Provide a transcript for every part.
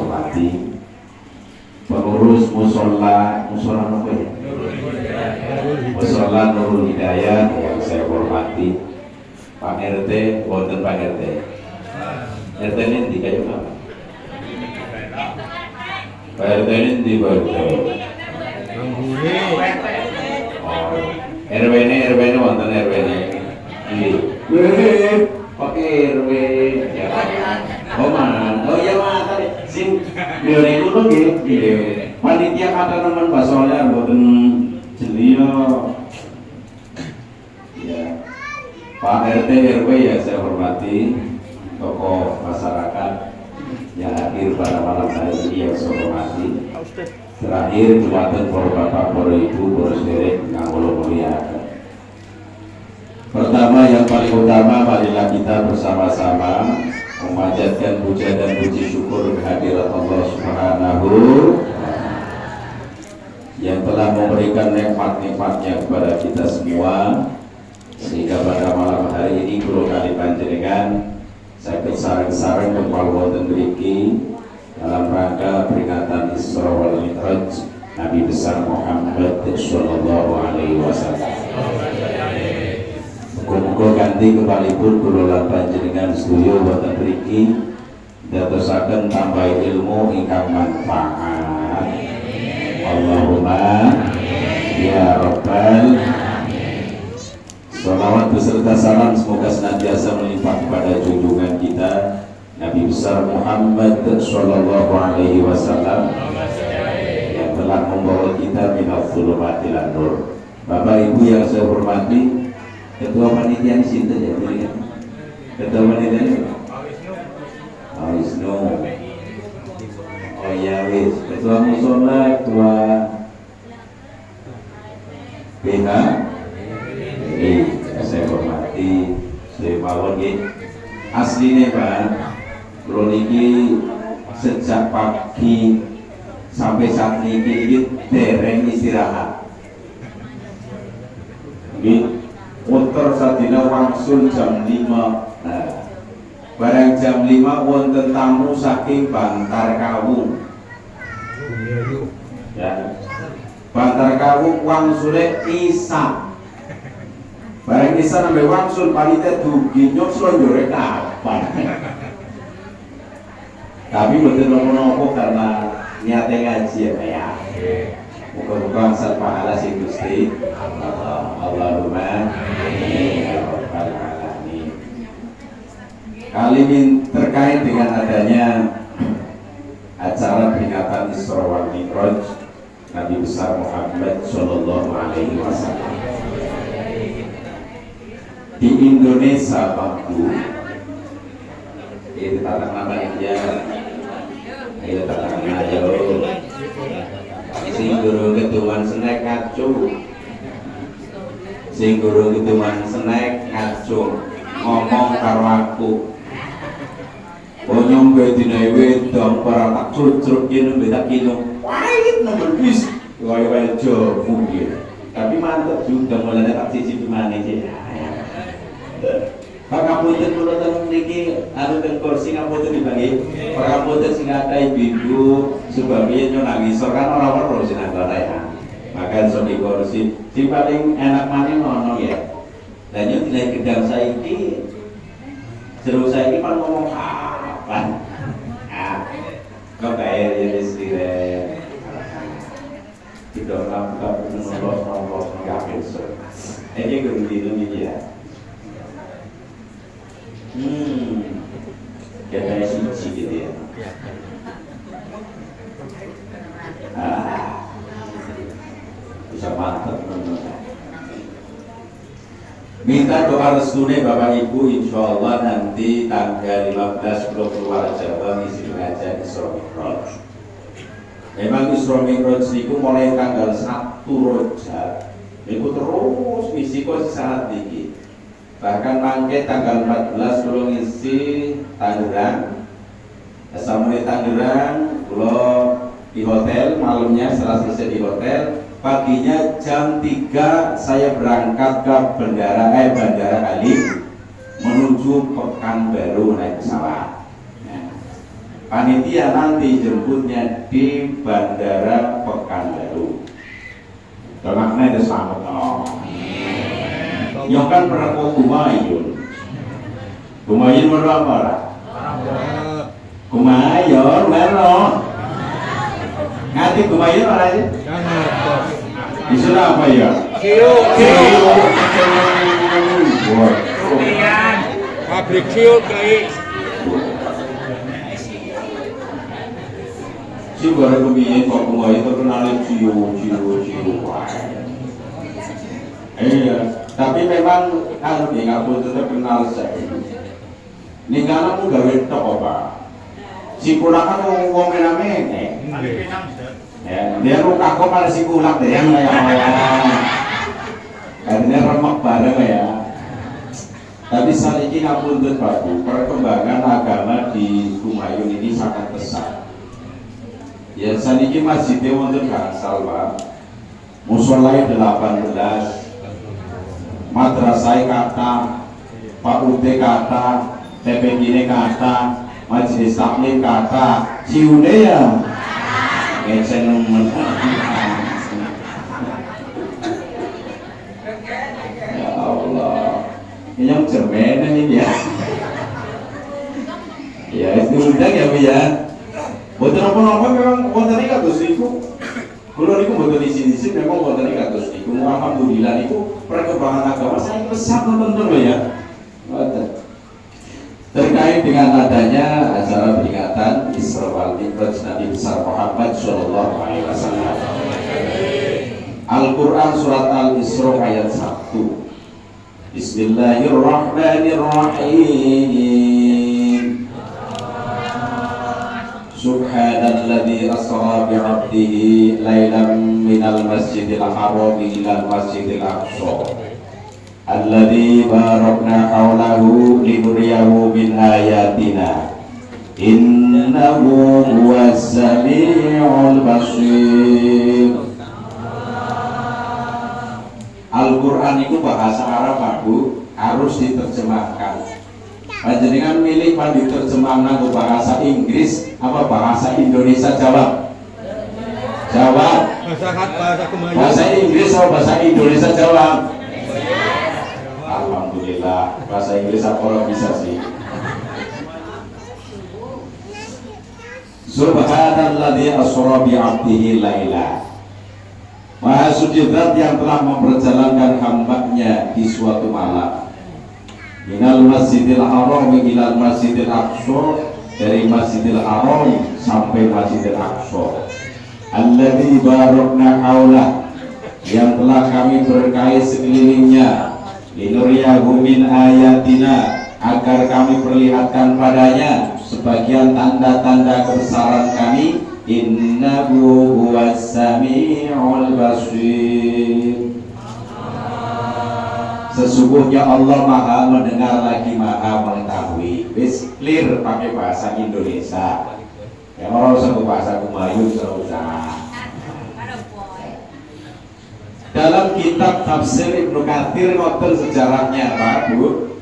hormati pengurus musola apa ya? Musola Nurul Hidayah yang saya hormati, Pak RT, wonten Pak RT. RT ini di kayu apa? Pak RT ini di Baru. RW ini wonten RW ini. Pakai RW. Oh man, oh iya mah tadi sing biar itu tuh gitu. Panitia kata teman basolnya boten jelio. Ya, Pak RT RW ya saya hormati, tokoh masyarakat yang hadir pada malam hari ini yang saya hormati. Terakhir jumatan para bapak, para ibu, para sederek yang kula muliakan. Pertama yang paling utama, marilah kita bersama-sama memanjatkan puja dan puji syukur kehadirat Allah Subhanahu yang telah memberikan nikmat-nikmatnya kepada kita semua, sehingga pada malam hari ini kula kali panjenengan saged sareng-sareng kepal wonten mriki dalam rangka peringatan Isra wal Mi'raj Nabi besar Muhammad sallallahu alaihi wasallam. Muga-muga ganti kebalipun kula lan panjenengan sedaya wonten mriki dadosaken tambah ilmu ingkang manfaat. Allahumma ya rabbal sholawat beserta salam semoga senantiasa melimpah kepada junjungan kita Nabi besar Muhammad sallallahu alaihi wasallam yang telah membawa kita minal zulumati ilan nur. Bapak Ibu yang saya hormati, ketua panitia di sini ya, ketua panitia Pak Wisnu. Oh ya wis, ketua musola, ketua BH. Saya hormati, saya mawon aslinya Pak. Kula niki sejak pagi sampai saat ini dereng istirahat. Nggih, muter sadina wangsul jam 5. Nah, barang jam 5 wonten tamu saking Bantar Kawung. Ya. Bantar Kawung wangsule isa. Barang isa sampai wangsul panitia dugi nyok slonjore kapan. Tapi betul nopo karena niatnya ngaji ya kayak muka-muka asal pahala si Gusti Allahumma ya rabbal alamin. Kali ini terkait dengan adanya acara peringatan Isra wal Mi'raj Nabi besar Muhammad sallallahu alaihi wasallam di Indonesia waktu itu tata nama India, itu tata nama Jawa. Sing guru ketuan snack ngaco, sing guru ketuan snack ngaco, ngomong karo aku. Bonyong bedine wedok para tak crucruk yen beda kilo. Wait nomor bis, wae jo mungkin. Tapi mantep juga mulane tak cicip maneh sih. Pak Kabupaten kula teng mriki anu teng kursi ngapunten dibagi. Pak Kabupaten sing akahe bidu sebabnya nyo nangis kan ora weruh sing ya. Maka iso di kursi. Sing paling enak maneh ngono ya. Lah nyo dilai gedang saiki jero saiki pan ngomong kapan. Kok kaya ya istire. Tidak nampak menolos enggak besok. Ini guru ini ya. Kayak siji gitu ya. Bisa mantap. Minta doa restune Bapak Ibu, insya Allah nanti tanggal 15 Pulau keluar Jawa ngisi pengajian Isra Mi'raj. Memang Isra Mi'raj niku mulai tanggal 1 Rajab. Niku terus ngisi kok saat iki. Bahkan mangke tanggal 14 kula ngisi Tangerang. Sampai Tangerang kula di hotel, malamnya setelah selesai di hotel, paginya jam 3 saya berangkat ke Bandara Halim menuju Pekanbaru naik pesawat. Nah, Panitia nanti jemputnya di Bandara Pekanbaru. Maknanya itu selamat yang kan pernah ke Kumayun berapa lah? Kumayun baru ngerti Kumayun apa aja? Disuruh apa ya? Kio pabrik kio kayak si baru kebiayaan kok Kumayun terkenal Cio. Iya, tapi memang kalau di Ngapur itu terkenal saya. Ini karena aku gawe tok apa? Si pulang kan wong mename. Ya, dia lu kakok pada si pulang deh yang kayak karena remek bareng ya. Tapi saat ini Ngapur itu bagus. Perkembangan agama di Kumayun ini sangat pesat. Ya, saat ini masjidnya wonten gangsal Pak. Musolai 18, madrasah kata, Pak UT kata, TPG kata, majelis taklim kata, ciune ya, ngecen nemen. Ya Allah, ini yang cermin ini ya. Ya itu undang ya Bu ya. Boten apa-apa memang wonten iki kados niku. Kula niku boten isin-isin memang wonten iki kados niku. Alhamdulillah niku perkembangan agama saya pesat nonton lho ya. Terkait dengan adanya acara peringatan Isra wal Mi'raj Nabi besar Muhammad sallallahu alaihi wasallam. Al-Qur'an surat Al-Isra ayat 1. Bismillahirrahmanirrahim. Subhanalladzi asra bi'abdihi lailan minal masjidil haram ilal masjidil aqsa alladzi barakna haulahu linuriyahu min ayatina innahu huwas samiul basir. Al-Qur'an itu bahasa Arab Pak, harus diterjemahkan. Panjenengan milih pan diterjemahkan ke bahasa Inggris apa bahasa Indonesia? Jawab. Bahasa Inggris atau bahasa Indonesia? Jawab. Alhamdulillah, bahasa Inggris apa orang bisa sih. Subhanalladzi asra bi 'abdihi laila. Maha suci zat yang telah memperjalankan hambanya di suatu malam. Minal masjidil haram ilal masjidil aqsa, dari masjidil haram sampai masjidil aqsa. Alladzi barakna haulah, yang telah kami berkahi sekelilingnya. Linuriyahu min ayatina, agar kami perlihatkan padanya sebagian tanda-tanda kebesaran kami. Innahu huwas samiul basir. Sesungguhnya Allah maha mendengar lagi maha mengetahui. Wis clear pakai bahasa Indonesia. Ya orang usah bahasa Kumayun usah. Dalam kitab tafsir Ibnu Katsir ngoten sejarahnya Pak Bu.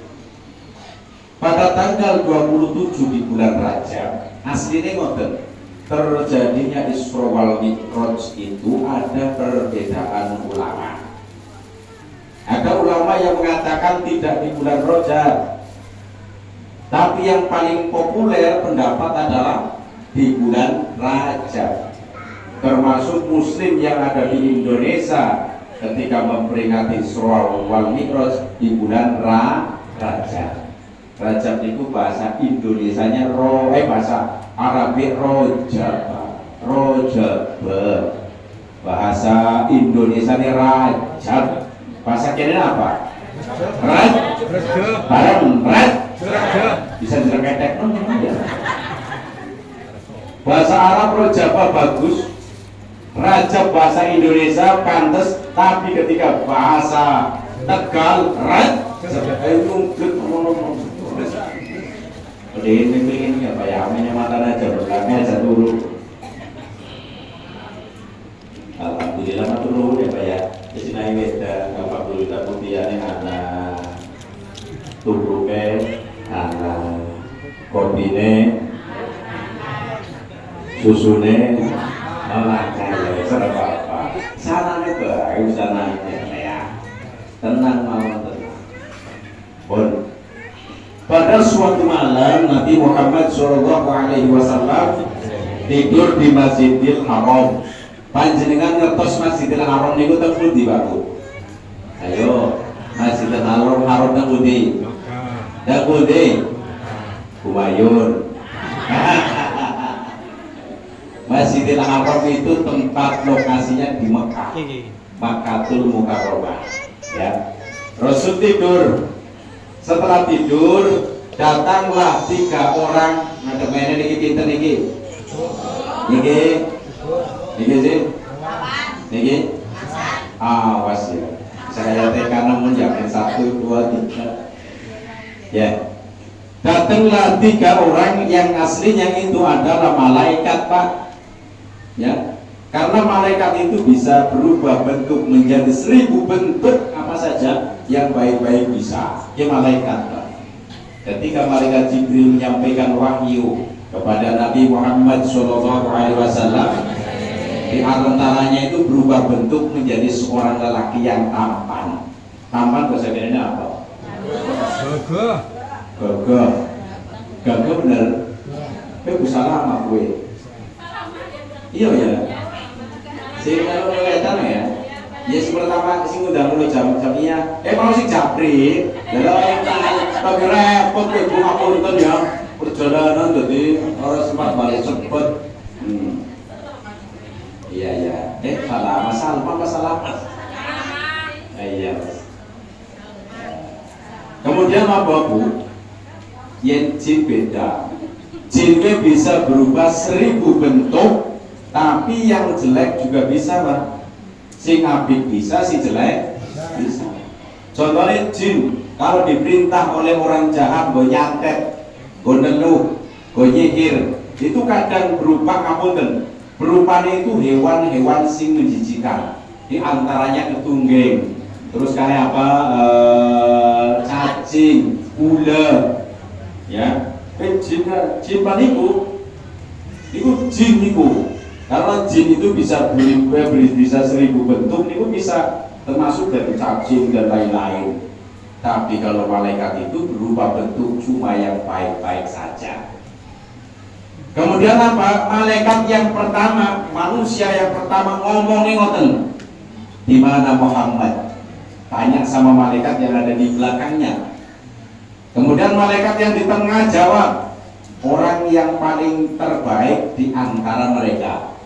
Pada tanggal 27 di bulan Rajab, aslinya ngoten, terjadinya Isra wal Mi'raj itu ada perbedaan ulama. Ada ulama yang mengatakan tidak di bulan Rajab, tapi yang paling populer pendapat adalah di bulan Rajab. Termasuk Muslim yang ada di Indonesia ketika memperingati Isra wal Mi'raj di bulan Rajab. Rajab itu bahasa Indonesianya bahasa Arabik Rojab. Bahasa Indonesianya Rajab. Bahasa kene apa? Bareng bisa direngketek ya. Bahasa Arab Rojab bagus. Rajab bahasa Indonesia pantes, tapi ketika bahasa Tegal ini ya Pak ya, amenya mata aja belakangnya aja dulu. Alhamdulillah matur nuwun ya Pak ya. Sinai weda Bapak Guru Taputiane ana tubruke ana kopine susune malah kaya serba apa sanane bae sanane ya tenang mawon tenang pun pada suatu malam Nabi Muhammad SAW tidur di Masjidil Haram. Panjenengan ngertos Masjidil Haram niku teng pundi, Pak? Ayo, Masjidil Haram teng pundi? Teng pundi? Humayun. Masjidil Haram itu tempat lokasinya di Mekah. Makkatul Mukarramah. Ya. Rasul tidur. Setelah tidur, datanglah 3 orang. Ngadep mene niki pinten niki? Niki sih? Niki? Awas ya. Saya tekan namun jangan 1, 2, 3. Ya. Datanglah 3 orang yang aslinya itu adalah malaikat, Pak. Ya. Karena malaikat itu bisa berubah bentuk menjadi 1000 bentuk apa saja yang baik-baik bisa. Ya malaikat, Pak. Ketika malaikat Jibril menyampaikan wahyu kepada Nabi Muhammad SAW, di antaranya itu berubah bentuk menjadi seorang lelaki yang tampan. Tampan bahasa Indonesia apa? Gagah. Gagah bener. Kowe bisa lama kowe. Iya ya. Sing kalau kelihatan ya. Ya sing pertama sing ngundang mulo jam-jamnya. Mau sing japri. Lah tapi repot kowe Bu ngapunten ya. Perjalanan jadi harus sempat balik cepet. Iya ya. Salah masalah. Iya. Kemudian apa Bu? Yang jin beda. Jinnya bisa berubah 1000 bentuk. Tapi yang jelek juga bisa, Pak. Sing apik bisa, si jelek bisa. Contohnya jin, kalau diperintah oleh orang jahat, gue nyantet, gue neluh, gue nyihir, itu kadang berupa ngapunten. Berupanya itu hewan-hewan sing menjijikan. Di antaranya ketunggeng, terus kayak apa? Cacing, ular, ya. Jin paniku, itu jin niku. Karena jin itu bisa berubah, bisa 1000 bentuk, itu bisa termasuk dari cacing dan lain-lain. Tapi kalau malaikat itu berubah bentuk cuma yang baik-baik saja. Kemudian apa? Malaikat yang pertama, manusia yang pertama ngomongin ngoten. Di mana Muhammad? Tanya sama malaikat yang ada di belakangnya. Kemudian malaikat yang di tengah jawab, orang yang paling terbaik di antara mereka.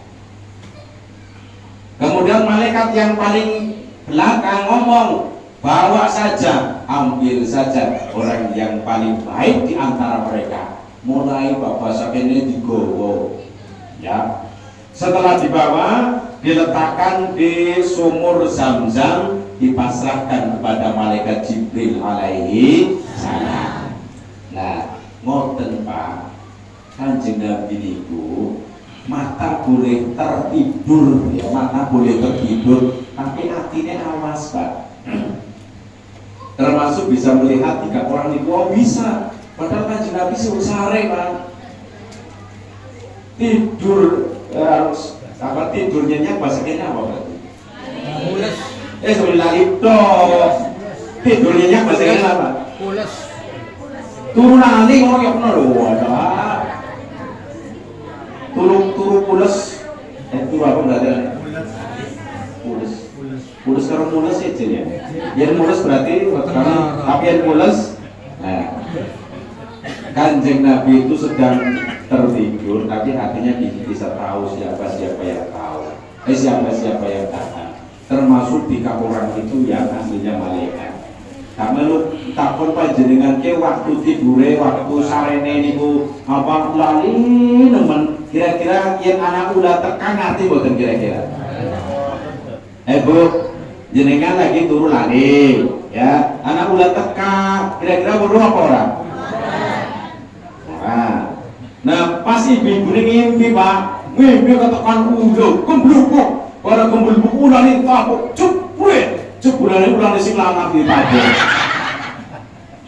Kemudian malaikat yang paling belakang ngomong, bawa saja, ambil saja orang yang paling baik di antara mereka. Mulai bapak sakene digowo, ya. Setelah dibawa, diletakkan di sumur Zam-Zam, dipasrahkan kepada malaikat Jibril alaihi salam. Nah, ngoten Pak, Kanjeng Nabi niku mata boleh tertidur, ya mata boleh tertidur, tapi hatinya awas Pak. Termasuk bisa melihat 3 orang niku, oh bisa. Padahal Kanjeng Nabi suruh sare Pak. Tidur harus apa tidurnya bahasa kene apa berarti? Pules. Sebelah itu tidurnya bahasa kene apa? Pules. Turunane ngoyo ngono lho, wadah. Turu pules. Turu apa berarti? Pules karo mules aja ya. Yang mules berarti tapi yang mules. Nah, Kanjeng Nabi itu sedang tertidur, tapi hatinya bisa tahu siapa yang tahu, siapa yang datang. Termasuk 3 orang itu yang aslinya malaikat. Karena lu takut panjenengan ke waktu tidure, waktu sarene niku apa lali nemen. Kira-kira yang anak udah tekan ngerti boten kira-kira? Bu, jenengan lagi turu lali, ya. Anak udah tekan, kira-kira weruh apa orang? Nah, pas ibu ngimpi Pak, ngimpi ketekan ulo, kemblukuk, para kemblukuk ulane tapuk, jebule ulane sing lanang di padu.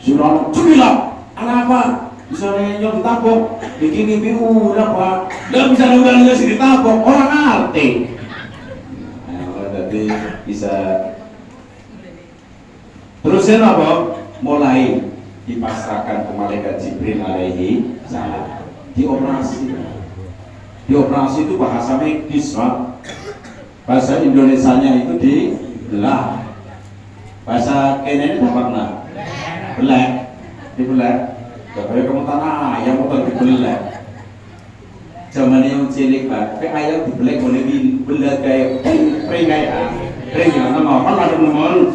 Sudah cumilah, anak apa? Bisa nyong ditabok, bikin ngimpi ulah Pak. Nggak bisa nunggannya sih ditabok, orang ngerti. Nah, jadi bisa. Terusnya apa? Mulai dipasrahkan ke malaikat Jibril alaihi salam. Dioperasi. Dioperasi itu bahasa medis, Pak. Bahasa Indonesianya itu dibelah. Bahasa Kenya itu apa nak? Belah, dibelah. Kalau kamu tanah ayam atau dibelah. Zaman yang cilik Pak, tapi ayam dibelah boleh dibelah kayak peringai peringai nama apa ada nomor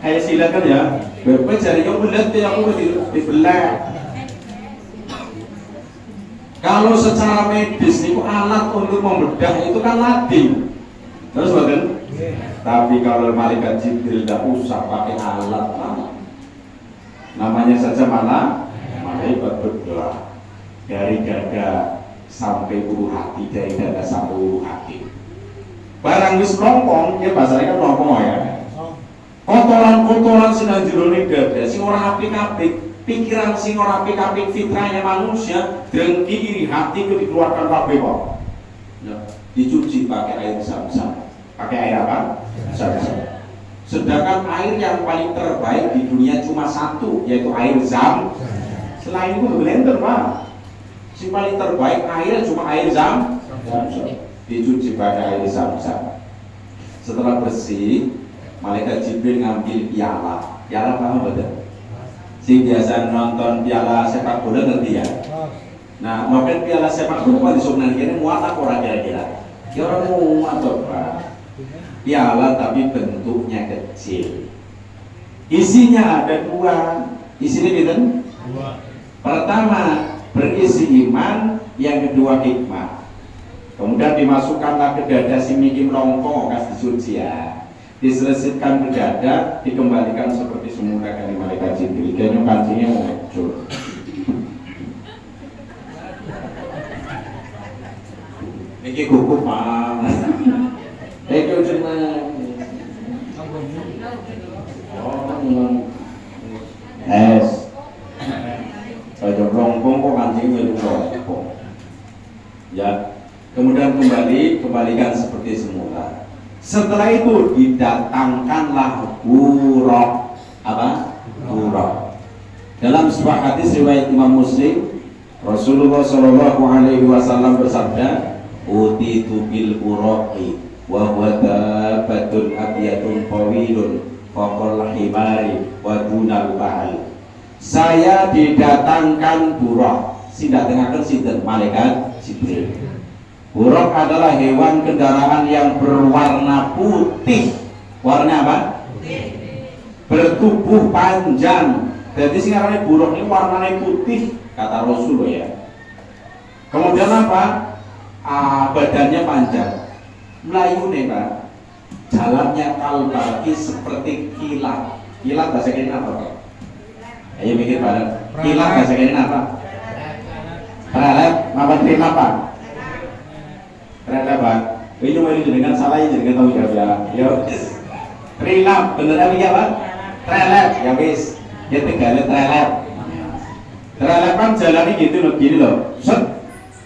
kayak silakan ya. Bapak cari yang belah itu aku dibelah. Kalau secara medis itu alat untuk membedah itu kan lading. Terus bagian? Tapi kalau malaikat Jibril tidak usah pakai alat, namanya saja mana? Malaikat berdoa dari dada sampai ulu hati, dari dada sampai ulu hati. Barang wis melompong, ya bahasanya kan melompong ya. Kotoran-kotoran sinan jerone dada, sing ora apik-apik. Pikiran sing ora apik-apik fitrahnya manusia, dengki iri hati itu dikeluarkan kabeh kok. Ya, dicuci pakai air zam-zam. Pakai air apa? Zam-zam. Sedangkan air yang paling terbaik di dunia cuma satu, yaitu air zam. Selain itu blender, Pak. Si paling terbaik air cuma air zam-zam. Dicuci pakai air zam-zam. Setelah bersih, malaikat Jibril ngambil piala. Piala paham betul? Si biasa nonton piala sepak bola ngerti ya. Nah, mungkin piala sepak bola di sebelah kiri muat apa orang kira-kira? Ya orang muat Pak. Piala tapi bentuknya kecil. Isinya ada dua. Isinya gitu? Pertama berisi iman, yang kedua hikmah. Kemudian dimasukkanlah ke dada si Miki melongkong kasih suci ya. Diselesaikan ke dada, dikembalikan seperti semula dari malaikat Jibril. Kayaknya kancingnya mau ngecur. Ini kuku Pak. Itu cuma. Oh, es. Kalau melongkong kok kancingnya melongkong. Ya, kemudian kembalikan seperti semula. Setelah itu didatangkanlah buraq. Apa? Buraq. Dalam sebuah hadis riwayat Imam Muslim, Rasulullah Shallallahu Alaihi Wasallam bersabda, "Utitu bil buraqi, wa huwa dabbatun abyadun tawilun, faqal himari wa dunal bahl." Saya didatangkan buraq. Sindatengaken sinten? Malaikat Jibril. Buraq adalah hewan kendaraan yang berwarna putih. Warna apa? Putih. Bertubuh panjang. Jadi sekarang buraq ini warnanya putih, kata Rasul ya. Kemudian apa? Badannya panjang. Melayu nih Pak. Jalannya kalbaki seperti kilat. Kilat bahasa kini apa Pak? Ayo mikir Pak. Kilat bahasa kini apa? Prelet. Apa terima Pak? Ternyata Pak, ini cuma ini dengan salah ini dengan tahu jawab ya. Yo, trilap beneran ya Pak? Trelet ya wis, ya tegalet trelet. Trelet kan jalannya gitu loh, gini loh. Set,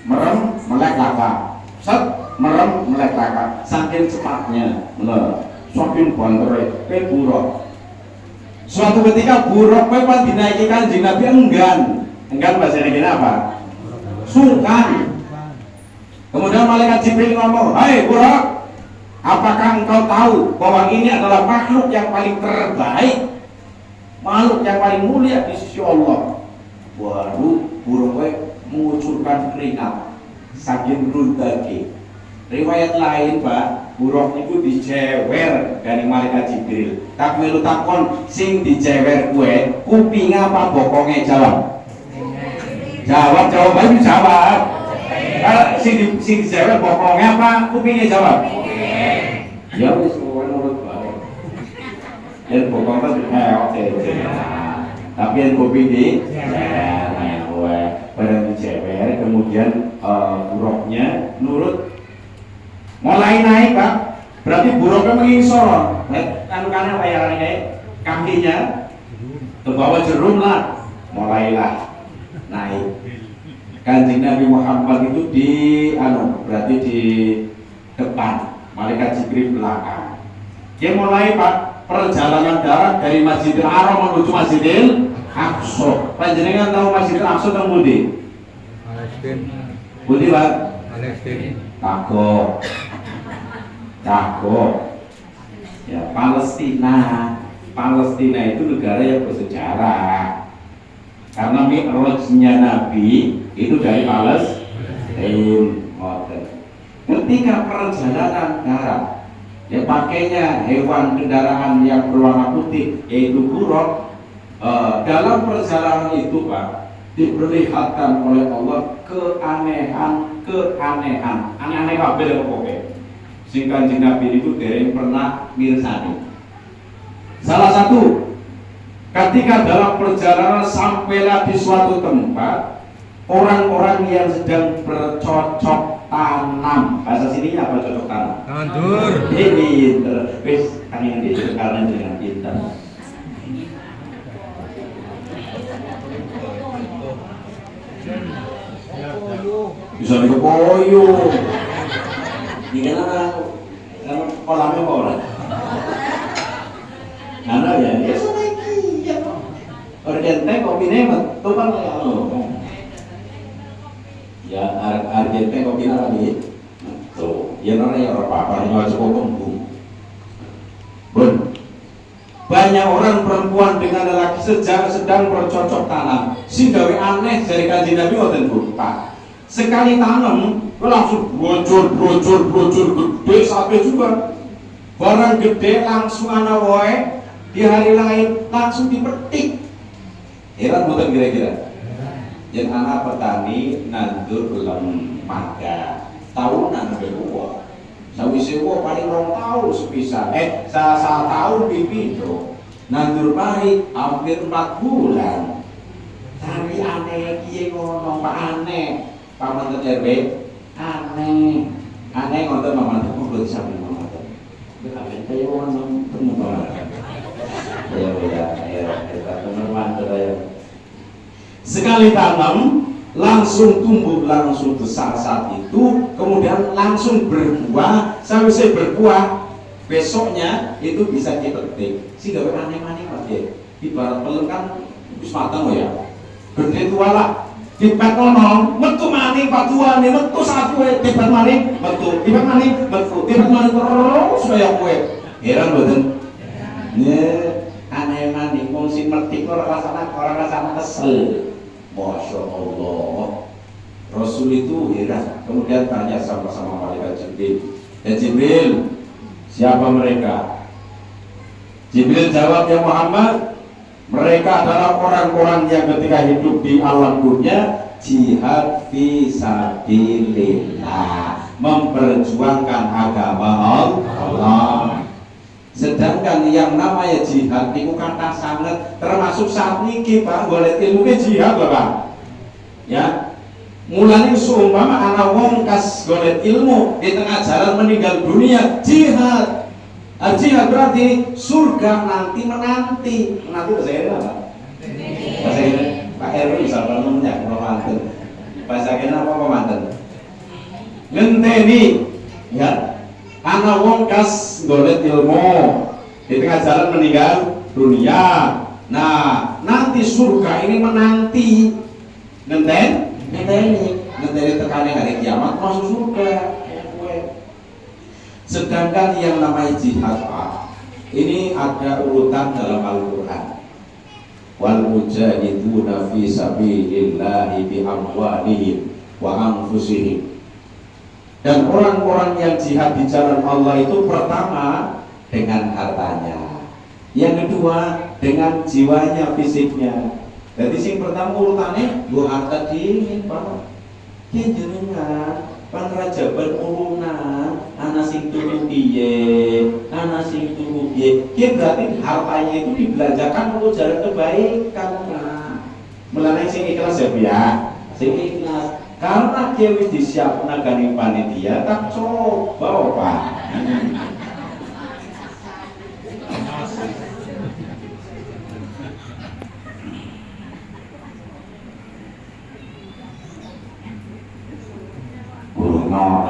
merem, melek laka. Set, merem, melek laka. Saking cepatnya, bener. Saking bantere, buraq. Suatu ketika buraq memang dinaiki Kanjeng Nabi enggan bahasa Indonesia apa? Sungkan. Kemudian malaikat Jibril ngomong, "Hai buraq, apakah engkau tahu bahwa ini adalah makhluk yang paling terbaik, makhluk yang paling mulia di sisi Allah?" Baru buraq mengucurkan keringat saking rudake. Riwayat lain Pak, buraq itu dijewer dari malaikat Jibril. Tak melu takon sing dijewer kue, kuping apa bokongnya? Jawab jawab. Si dijawab bokongnya apa? Kupingnya jawab. Ya wis nurut bae. Yen bokong kan oke. Tapi yang kuping di barang dijewer, kemudian buraqnya nurut. Mulai naik Pak. Berarti buraqnya mengisor. Anu kanan bayarannya kakinya ke bawah jerum lah. Mulailah naik. Kanjeng Nabi Muhammad itu berarti di depan, malaikat Jibril belakang. Dia mulai Pak perjalanan darat dari Masjidil Haram menuju Masjidil Aqsa. Panjenengan tahu Masjidil Aqsa teng pundi? Palestina. Pundi, Pak? Palestina. Cago. Ya, Palestina. Palestina itu negara yang bersejarah. Karena mi'rajnya Nabi itu dari Palestina. Ketika perjalanan darat, ya pakainya hewan kendaraan yang berwarna putih yaitu buruk. Dalam perjalanan itu Pak diperlihatkan oleh Allah keanehan, aneh-aneh kabeh pokoknya. Sing Kanjeng Nabi itu dereng pernah mirsani. Salah satu ketika dalam perjalanan sampailah di suatu tempat, orang-orang yang sedang bercocok tanam. Bahasa sininya apa cocok tanam? Tandur. Ini wis kalian di sekarang dengan kita. Bisa dikepoyo. Ini kan kolamnya apa orang? Karena ya dia lagi ya kok. Argentine kopinya betul kan ya Argentine kopinya lagi. Tuh, ya nana ya apa-apa ini cukup kembung. Bun. Banyak orang perempuan dengan lelaki sedang bercocok tanam. Sing gawe aneh dari Kanjeng Nabi ngoten Bu, Pak. Sekali tanam langsung brojol gede sampai juga. Barang gede langsung ana wae. Di hari lain langsung dipetik. Heran bukan kira-kira? Yang anak petani nandur belum mangga tahunan beruang. Sawise wo paling 2 tahun sepisan. Sa tahun pipito. Nandur mari hampir 4 bulan. Tapi aneh kiye ngono Pak aneh. Paman RW aneh. Aneh ngoten paman kok bisa paman. Amen kaya ono temen. Sekali tanam langsung tumbuh langsung besar saat itu, kemudian langsung berbuah. Sampai berbuah besoknya itu bisa dipetik. Si gawe aneh-aneh Mas ya. Ibarat pelem kan wis mateng ya. Gede tua lah. Dipet ono metu maning patuane metu satu dipet maning metu dipet maning metu dipet maning terus kaya kowe. Heran mboten? Nih aneh maning wong sing metik ora rasane kesel. Masya Allah. Rasul itu heran. Kemudian tanya sama-sama malaikat Jibril. Ya Jibril, siapa mereka? Jibril jawab, ya Muhammad, mereka adalah orang-orang yang ketika hidup di alam dunia jihad fisabilillah, memperjuangkan agama Allah. Sedangkan yang namanya jihad itu kata sangat termasuk saat ini Pak boleh ilmu jihad Bapak ya mulanya seumpama anak wong kas golek ilmu di tengah jalan meninggal dunia jihad. Jihad berarti surga nanti menanti bahasa Inggris apa? Bahasa Inggris Pak Erwin bisa ngomongnya manten bahasa Inggris apa manten ngenteni ya anak wong kas golek ilmu di tengah jalan meninggal dunia. Nah nanti surga ini menanti ngenteni tekane hari kiamat masuk surga. Sedangkan yang namanya jihad Pak, ini ada urutan dalam Al-Quran. Wal mujahiduna fi sabilillahi bi amwalihim wa anfusihim. Dan orang-orang yang jihad di jalan Allah itu pertama dengan hartanya, yang kedua dengan jiwanya, fisiknya. Jadi sing pertama urutannya gua harta dingin Pak. Ki jenengan pan rajaban urunan ana sing turu piye, ana sing turu piye. Ki berarti hartanya itu dibelanjakan untuk jalan kebaikan. Nah, mulane sing ikhlas ya Bu ya. Sing ikhlas. Karena dia wis disiapkan gani panitia tak coba Pak. no.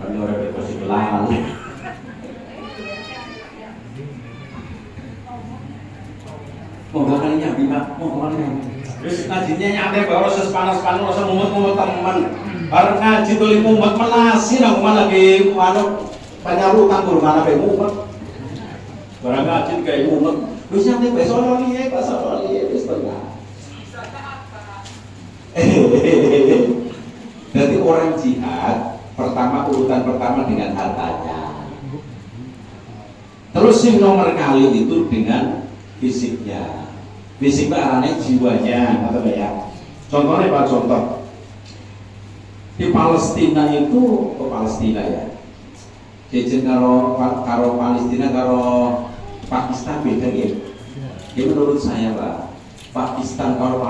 Kan ora deposit lahan. Monggo kali nyambi Pak, monggo kali nyambi. Wis ngajinya nyantai bae ora panas-panas ora mumet-mumet temen. Bareng ngaji tuli mumet melasi nang omah lagi anu panyaru tanggur mana bae mumet. Barang ngaji kayak mumet. Wis nyantai bae sono liye, Pak sono liye wis tengah. Jadi orang jihad pertama urutan pertama dengan hartanya. Terus yang nomor kali itu dengan fisiknya. Fisiknya arahnya jiwanya, atau ya. Contohnya Pak, contoh di Palestina itu, Palestina ya. Jejen karo Palestina karo Pakistan beda ya. Jadi menurut saya Pak, Pakistan kalau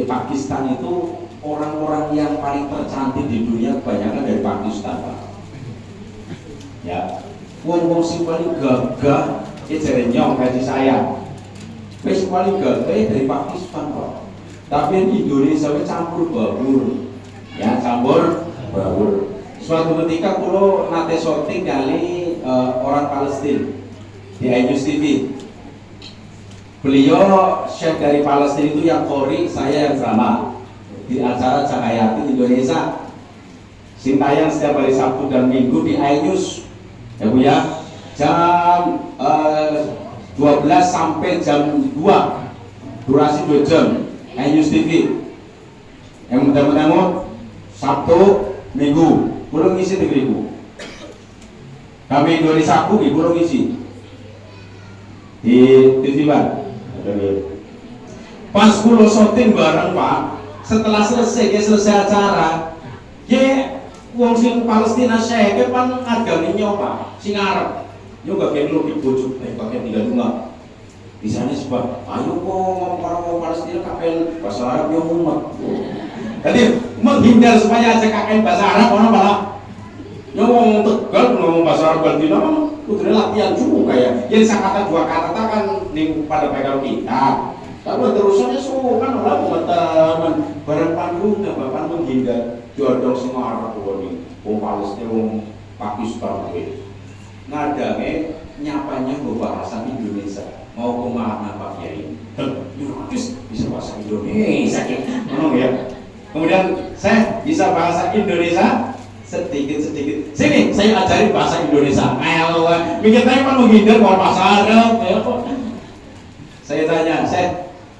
Pakistan itu orang-orang yang paling tercantik di dunia kebanyakan dari Pakistan Pak. Ya, wong sing paling gagah jare nyong kaji saya. Wis paling gagah dari Pakistan Pak. Tapi Indonesia itu campur baur. Ya, campur baur. Suatu ketika kulo nate syuting kali orang Palestina di iNews TV. Beliau chef dari Palestina itu yang Kori, saya yang drama di acara Cahayati Indonesia. Sintayang setiap hari Sabtu dan Minggu di iNews, ya Bu ya, jam 12 sampai jam 2, durasi 2 jam, iNews TV. Yang mudah-mudahan Sabtu Minggu, belum ngisi negeriku. Kami Indonesia aku, belum ngisi di TV Bang. Pas kulo syuting bareng Pak, setelah selesai acara, ye wong sing Palestina saya pan agami nyo Pak, sing Arab, yo gak kayak lu dibujuk, pakai 3 bunga. Di sana sebab, ayo kok ngomong orang Palestina kapen bahasa Arab yo mumet. Jadi menghindar supaya aja kaken bahasa Arab, orang malah yo ngomong Tegal ngomong bahasa Arab Palestina, udah latihan juga ya. Jadi kata 2 kata kan ning pada pegang kita. Tapi terusannya kan orang teman barang panggung nggak bapak menghindar jodoh semua Arab ini, Palestina, Pakistan, ngadangnya nyapanya bahasa Indonesia. Mau kemana Pak Kiai? Terus bisa bahasa Indonesia, ya. Kemudian saya bisa bahasa Indonesia sedikit. Sini saya ajari bahasa Indonesia. Mikir saya kan menghindar bahasa Arab. Saya tanya,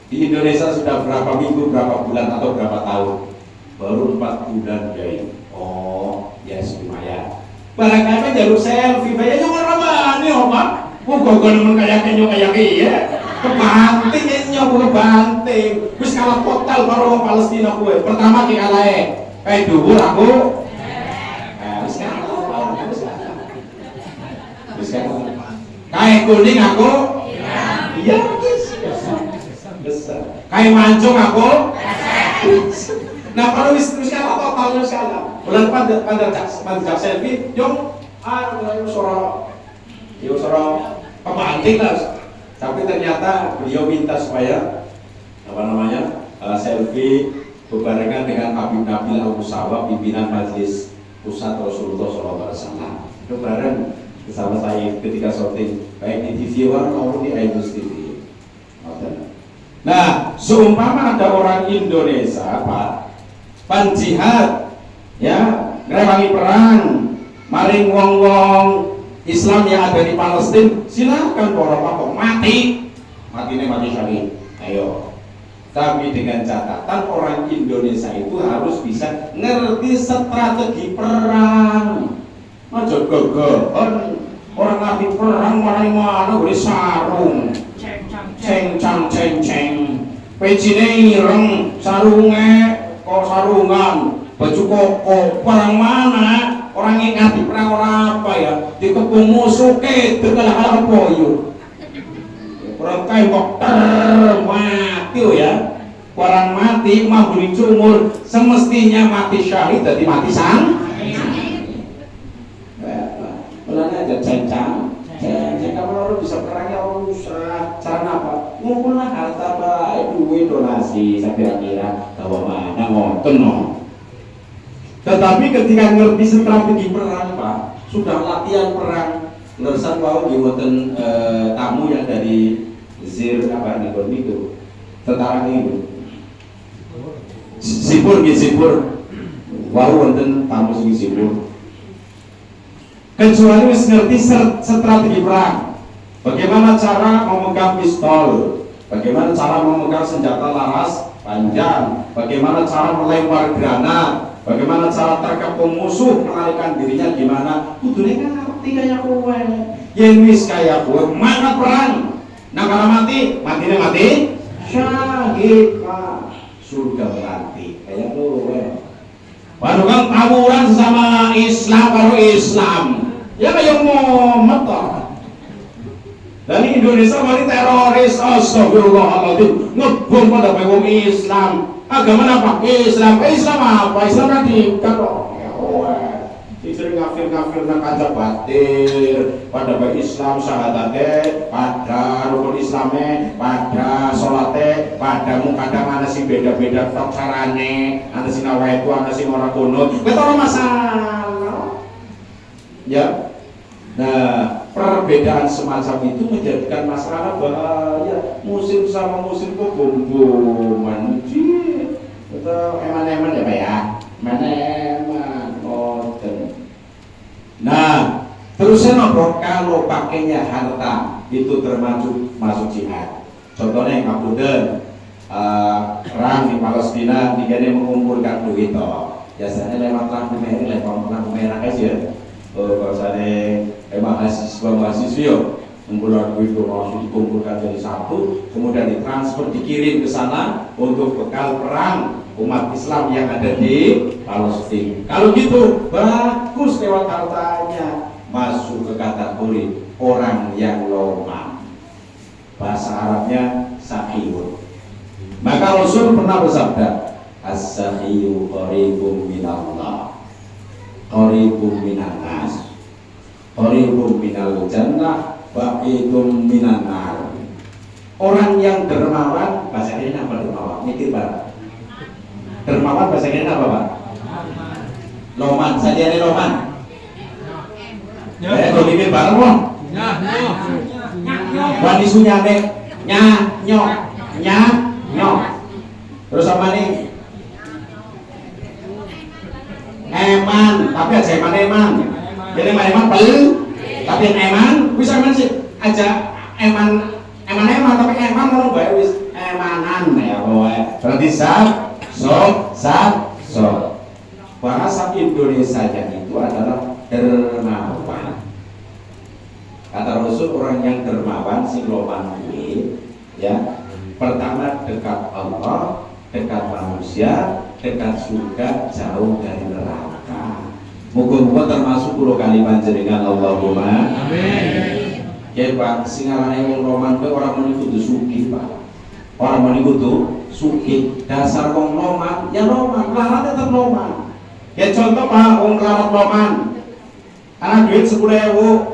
di Indonesia sudah berapa minggu, berapa bulan, atau berapa tahun? Baru 4 bulan, Kiai. Oh, ya lumayan. Barangkali jalur selfie, bayarnya orang nih, Pak. Kok nemen kayak ya. Kebanting kebanting. Wis kalah total karo Palestina kue. Pertama dikalahe. Dhuwur aku. Wis kalah. Kae kuning aku. Iya. Kayak mancung aku. Nah kalau wis kalah total wis kalah. Bulan pandang selfie, yo suara kebanting lah. Tapi ternyata beliau minta supaya selfie berbarengan dengan Habib Nabil Al-Musawab, pimpinan Majelis Pusat Rasulullah SAW. Itu bareng bersama saya ketika syuting baik di TV One maupun di iNews TV. Nah, seumpama ada orang Indonesia, Pak, jihad, ya, ngrewangi perang, maring wong-wong Islam yang ada di Palestina, silakan para Bapak mati syahid. Ayo. Tapi dengan catatan orang Indonesia itu harus bisa ngerti strategi perang. Aja gegeran orang ngerti perang mana boleh sarung. Ceng. Pecine ireng, sarunge kok sarungan, baju koko, perang mana? Orang yang ngerti perang orang apa ya? Dikepung musuh kalah poyo. Orang kayak kok mati ya. Orang mati mampu dicumur, semestinya mati syahid jadi mati sang. Belanja aja cencang. Kalau orang bisa perang ya cara apa? Ngumpullah harta baik, duit donasi, saya kira-kira bahwa mana ngoten no. Tetapi ketika ngerti strategi perang Pak, sudah latihan perang, ngersan wau nggih wonten tamu yang dari Zir apa niku tentara niku. Sipur nggih sipur. Wau wonten tamu sing sipur. Kecuali wis ngerti strategi perang. Bagaimana cara memegang pistol, bagaimana cara memegang senjata laras panjang, bagaimana cara melempar granat, bagaimana cara terkepung musuh melarikan dirinya gimana. Kudune kan ngerti kaya kowe. Yen wis kaya kowe mangkat perang. Nah kalau mati syahid Pak. Surga nanti kaya kowe. Waduh kan tawuran sesama Islam karo Islam. Ya kaya momet to. Dan Indonesia mari teroris, astagfirullahaladzim, ngebom pada wong Islam. Agama apa? Islam apa? Islam radikal kok. Sering ngafir nak kaca batir, pada baik Islam syahadatnya, pada rukun Islamnya, pada sholatnya, pada kadang ada sih beda-beda carane, ada sih nawaitu, ada sih orang kunut, betul masalah. Ya. Nah, perbedaan semacam itu menjadikan masalah bahaya. Muslim sama muslim kok bom-boman sih. Betul, eman-eman ya Pak ya. Eman-eman, nah, terusnya nopo kalau pakainya harta itu termasuk jihad. Contohnya yang kabudel perang di Palestina, dia mengumpulkan duit toh. Biasanya lewat lampu merah aja. Kalau saya mahasiswa mengumpulkan duit itu langsung dikumpulkan jadi satu, kemudian ditransfer dikirim ke sana untuk bekal perang umat Islam yang ada di Palestina. Kalau gitu bagus lewat hartanya, masuk ke kategori orang yang loman. Bahasa Arabnya sakhiyun. Maka Rasul pernah bersabda, as-sakhiyu qaribun minallah, qaribun minannas, qaribun minal jannah, ba'idun minan nar. Orang yang dermawan, bahasa Indonesia apa dermawan? Mikir bareng. Dermawan bahasa Indonesia apa Pak? Loman, saja ini loman. Kalau mikir bareng wong. Wani sunyane nyok. Terus apa nih? Eman, tapi aja eman. Jadi eman perlu, tapi eman bisa eman sih aja eman tapi eman mau bae wis emanan ya kowe. Berarti so bahasa Indonesianya itu adalah dermawan. Kata Rasul, orang yang dermawan sing loman kuwi ya, pertama dekat Allah, dekat manusia, dekat surga, jauh dari neraka. Muga-muga termasuk kula kali panjenengan Allahumma amin. Ya Pak, sing arane wong loman kuwi ora muni kudu sugih Pak. Ora muni kudu sugih. Dasar wong loman, ya loman, laratnya tetep loman. Ya contoh Pak, wong larat loman. Ana duit 10.000.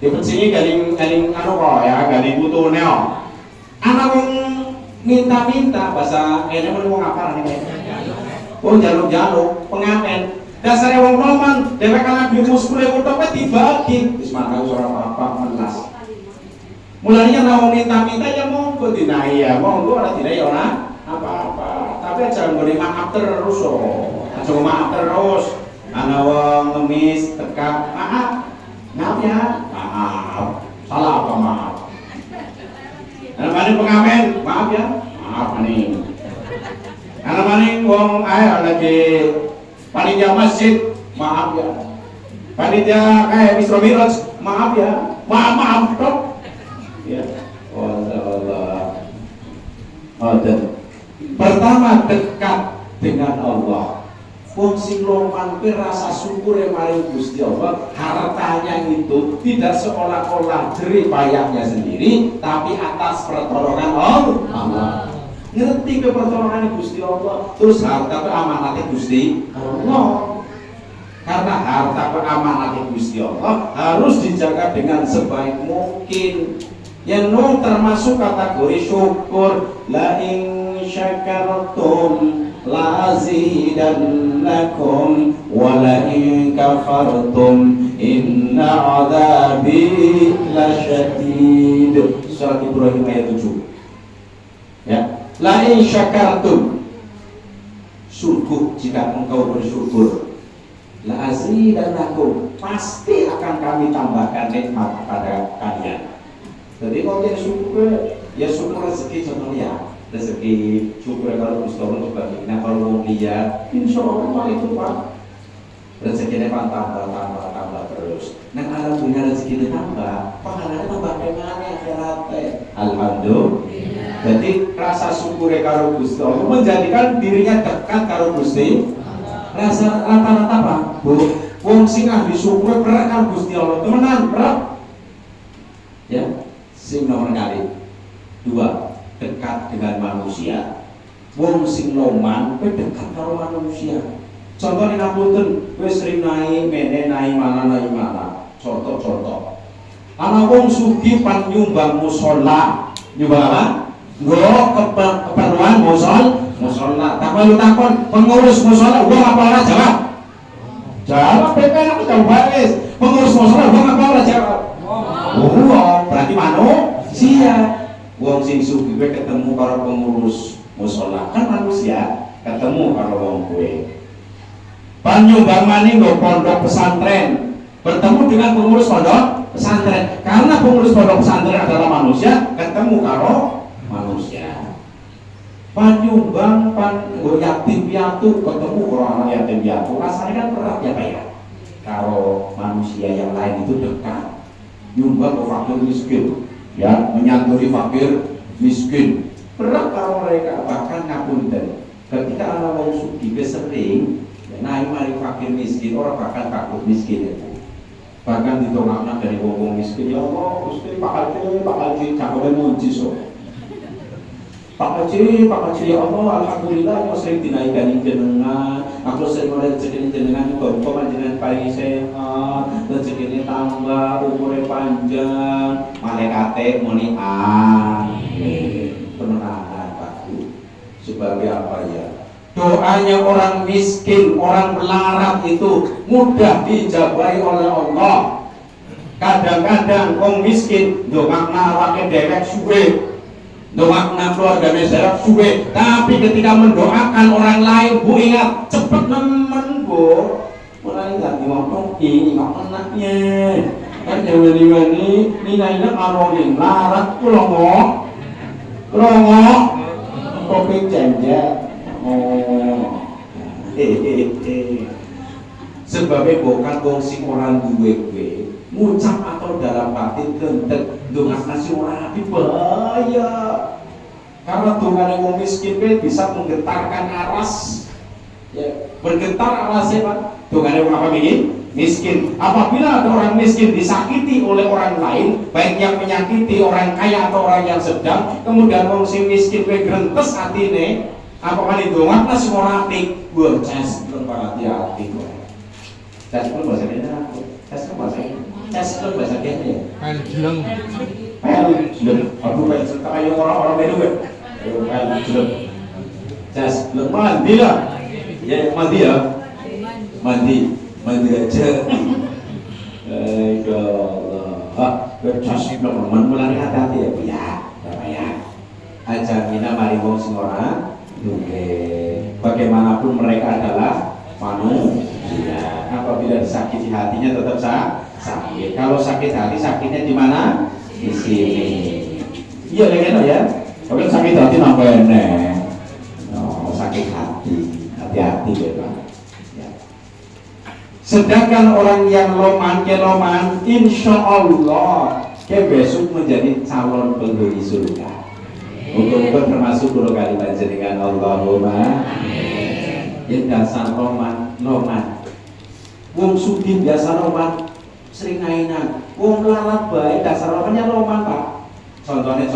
Dipecingi galing anu kok ya, galing putune kok. Ana wong minta-minta bahasa kene muni wong apa nih? Wong jaluk-jaluk, pengamen. Dasare wong loman, dhewek ana duit 10.000 tok dibagi. Wis mangka ora apa-apa melas. Mulanya ana wong minta-minta ya monggo dinai ya, monggo ora dinai ora apa-apa. Tapi aja nggone maaf terus oh. Aja maaf terus. Ana wong ngemis tekak, maaf ya, maaf. Salah apa maaf? Ana maning pengamen, maaf ya, maaf nih. Ana maning wong lagi panitia masjid, maaf ya. Panitia kayak Misro Miraj, maaf ya. Maaf dok. Ya. Allah. Pertama dekat dengan Allah. Wong sing loman kuwi rasa syukur maring Gusti Allah, hartanya itu tidak seolah-olah jerih payahnya sendiri, tapi atas pertolongan Allah. Ngerti ke pertolongan Gusti Allah, terus harta ke amanatnya Gusti Allah. Karena harta ke amanatnya Gusti Allah harus dijaga dengan sebaik mungkin. Yang termasuk kategori syukur. La in syakartum لأزيدنكم ولئن كفرتم إن عذابي لشديد. Surat Ibrahim ayat 7. Ya, la in syakartum, sungguh jika engkau bersyukur, la azidannakum, pasti akan kami tambahkan nikmat pada kalian. Jadi kalau dia syukur, ya syukur rezeki contohnya, rezeki syukur kalau Gusti Allah sebagainya. Kalau mau lihat, insya Allah itu Pak, rezekinya Pak tambah terus. Nah alhamdulillah rezeki tambah, pahalanya tambah dengan akhiratnya. Alhamdulillah. Jadi rasa syukur karo Gusti Allah menjadikan dirinya dekat karo Gusti. Rasa rata-rata apa? Bu, wong sing ahli syukur berat karo Gusti Allah, temenan berat. Ya, sing nomor kali. 2, dekat dengan manusia. Wong sing loman dekat karo manusia. Contohnya ngapunten, wis sering naik mene naik mana. Contoh. Ana wong sugih pan nyumbang musala. Nyumbang apa? Nggo keperluan musola. Tapi lu takon pengurus musola uang apa ora jawab? Jawab PPN aku jawab baris. Pengurus musola uang apa ora jawab? Oh, berarti manusia. Wong sing sugih ketemu karo pengurus musola kan manusia, ketemu karo wong kuwe. Panyumbang maning nggo pondok pesantren, bertemu dengan pengurus pondok pesantren. Karena pengurus pondok pesantren adalah manusia, ketemu karo manusia. Panyumbang yatim piatu, ketemu orang yatim piatu, rasanya kan berat ya Pak ya. Kalau manusia yang lain itu dekat, nyumbang ke fakir miskin, ya menyantuni fakir miskin, berat kalau mereka. Bahkan ngapunten, ketika anak wong sugih sering naik mari fakir miskin, orang bahkan takut miskin itu. Bahkan ditolakna dari wong miskin, ya Allah, Gusti Pak Haji cakone muji so. Pak Haji, ya Allah, alhamdulillah aku sering dinaikkan jenengan, aku sering oleh rezeki jenengan juga panjenengan paling sehat, rezeki tambah, umurnya panjang, malaikate muni amin. Temenan Pak. Sebagai apa ya? Doanya orang miskin, orang melarat itu mudah dijabahi oleh Allah. Kadang-kadang orang miskin makna awake dewek suwe, makna keluarga dewek suwe, tapi ketika mendoakan orang lain, Bu ingat cepet nemen Bu. Mulai nggak ngomong ini nggak anaknya, kan jangan ini karo melarat kulongo, kopi cenjek. Sebabnya bukan wong sing orang duwe ngucap atau dalam batin gentet ndongakna sing ora apik bahaya. Karena dongane wong miskin bisa menggetarkan aras. Ya, bergetar arasnya Pak. Dongane wong apa miskin. Apabila ada orang miskin disakiti oleh orang lain, baik yang menyakiti orang kaya atau orang yang sedang, kemudian wong sing miskin grentes atine, apa kan itu makna semua apik, gua ces lembar hati-hati gua. Ces pun bahasa Indonesia aku. Ces pun bahasa Indonesia. Jeleng. Aku pengen cerita kayak orang-orang Medan gue. Ayo jeleng. Ces mandi lah. Ya mandi ya. Mandi aja. Ya Allah. Ces belum mulai hati-hati ya Bu ya. Aja mina mari wong sing ora bagaimanapun mereka adalah manusia. Apabila disakiti hatinya tetap sakit. Kalau sakit hati, sakitnya di mana? Di sini. Iya kan ya. Kalau sakit hati nambah enek. Sakit hati, hati-hati ya Pak. Ya. Sedangkan orang yang loman, insya Allah besok menjadi calon penghuni surga. Mudah-mudahan termasuk dulu kali panjenengan Allahumma yang dasar loman. Wong sugih biasa loman, sering ngainan. Wong larat baik dasar lomannya loman Pak. Contohnya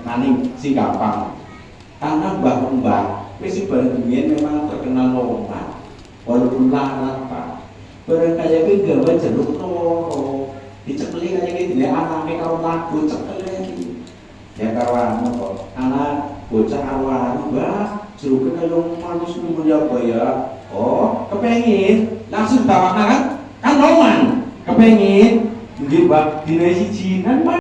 naning si gampang. Anak mbah wis bareng biyen memang terkenal loman. Walaupun larat Pak. Bareng kaya ki gawe jeruk loro. Dicekeli kaya ki dene anake karo lagu cekeli. Ya karo anak bocah arwah Mbah Suruh kalau manusia mulia apa ya? Oh, kepengin langsung tawak kan? Kan roman, kepengin nggih Pak dina siji kan